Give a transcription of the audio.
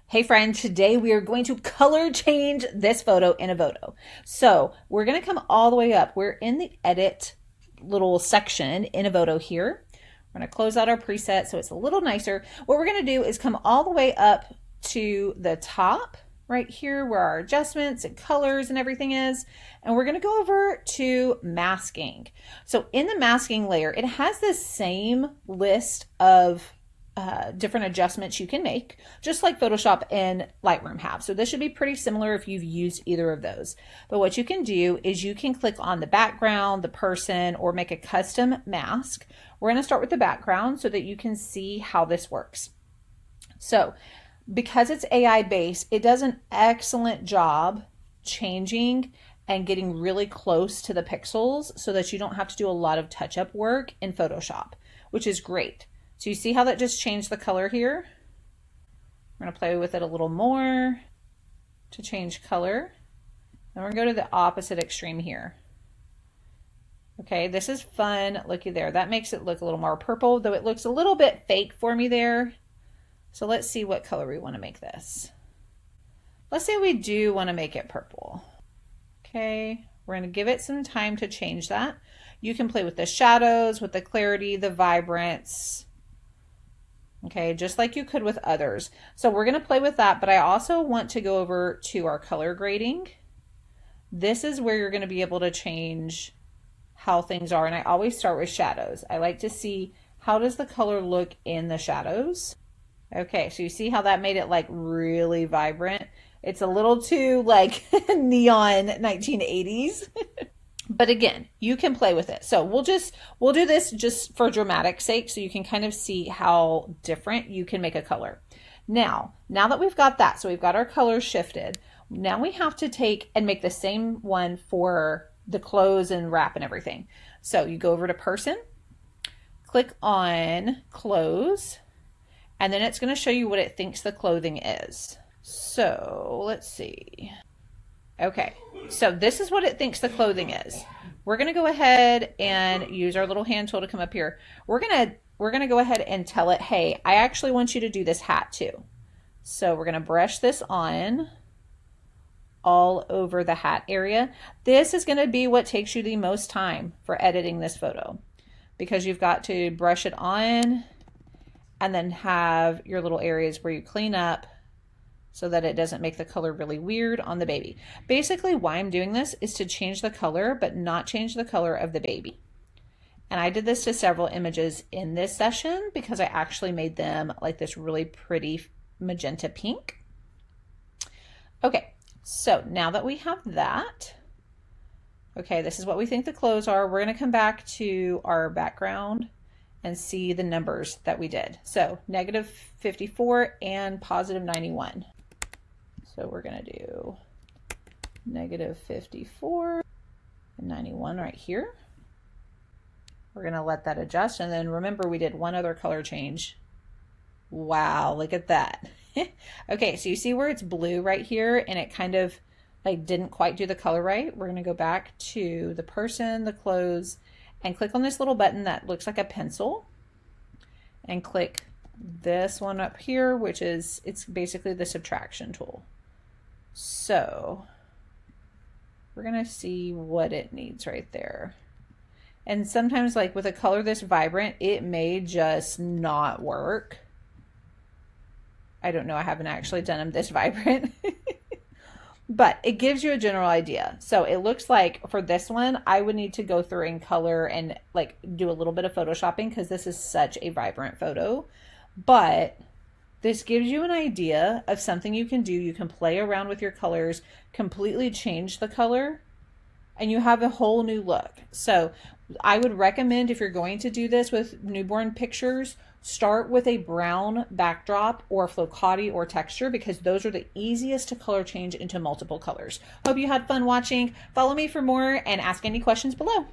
Hey friend, today we are going to color change this photo in Evoto. So we're going to come all the way up. We're in the edit little section in Evoto here. We're going to close out our preset so it's a little nicer. What we're going to do is come all the way up to the top right here where our adjustments and colors and everything is. And we're going to go over to masking. So in the masking layer, it has this same list of different adjustments you can make, just like Photoshop and Lightroom have. So this should be pretty similar if you've used either of those. But what you can do is you can click on the background, the person, or make a custom mask. We're going to start with the background so that you can see how this works. So because it's AI based, it does an excellent job changing and getting really close to the pixels so that you don't have to do a lot of touch-up work in Photoshop, which is great. So you see how that just changed the color here? We're going to play with it a little more to change color. Then we're going to go to the opposite extreme here. Okay, this is fun. Looky there. That makes it look a little more purple, though it looks a little bit fake for me there. So let's see what color we want to make this. Let's say we do want to make it purple. Okay, we're going to give it some time to change that. You can play with the shadows, with the clarity, the vibrance. Okay, just like you could with others. So we're going to play with that, but I also want to go over to our color grading. This is where you're going to be able to change how things are, and I always start with shadows. I like to see how does the color look in the shadows. Okay, so you see how that made it like really vibrant. It's a little too like neon 1980s. But again, you can play with it. So we'll do this just for dramatic sake so you can kind of see how different you can make a color. Now that we've got that, so we've got our colors shifted, now we have to take and make the same one for the clothes and wrap and everything. So you go over to person, click on clothes, and then it's going to show you what it thinks the clothing is. So let's see. Okay, so this is what it thinks the clothing is. We're going to go ahead and use our little hand tool to come up here. We're going to go ahead and tell it, hey, I actually want you to do this hat too. So we're going to brush this on all over the hat area. This is going to be what takes you the most time for editing this photo because you've got to brush it on and then have your little areas where you clean up so that it doesn't make the color really weird on the baby. Basically, why I'm doing this is to change the color, but not change the color of the baby. And I did this to several images in this session because I actually made them like this really pretty magenta pink. Okay, so now that we have that, okay, this is what we think the clothes are. We're gonna come back to our background and see the numbers that we did. So -54 and +91. So we're going to do -54 and 91 right here. We're going to let that adjust. And then remember, we did one other color change. Wow, look at that. Okay, so you see where it's blue right here and it kind of like didn't quite do the color right. We're going to go back to the person, the clothes, and click on this little button that looks like a pencil and click this one up here, which is, it's basically the subtraction tool. So we're going to see what it needs right there. And sometimes like with a color this vibrant, it may just not work. I don't know. I haven't actually done them this vibrant, but it gives you a general idea. So it looks like for this one, I would need to go through and color and like do a little bit of photoshopping because this is such a vibrant photo. But this gives you an idea of something you can do. You can play around with your colors, completely change the color, and you have a whole new look. So I would recommend if you're going to do this with newborn pictures, start with a brown backdrop or flocati or texture because those are the easiest to color change into multiple colors. Hope you had fun watching. Follow me for more and ask any questions below.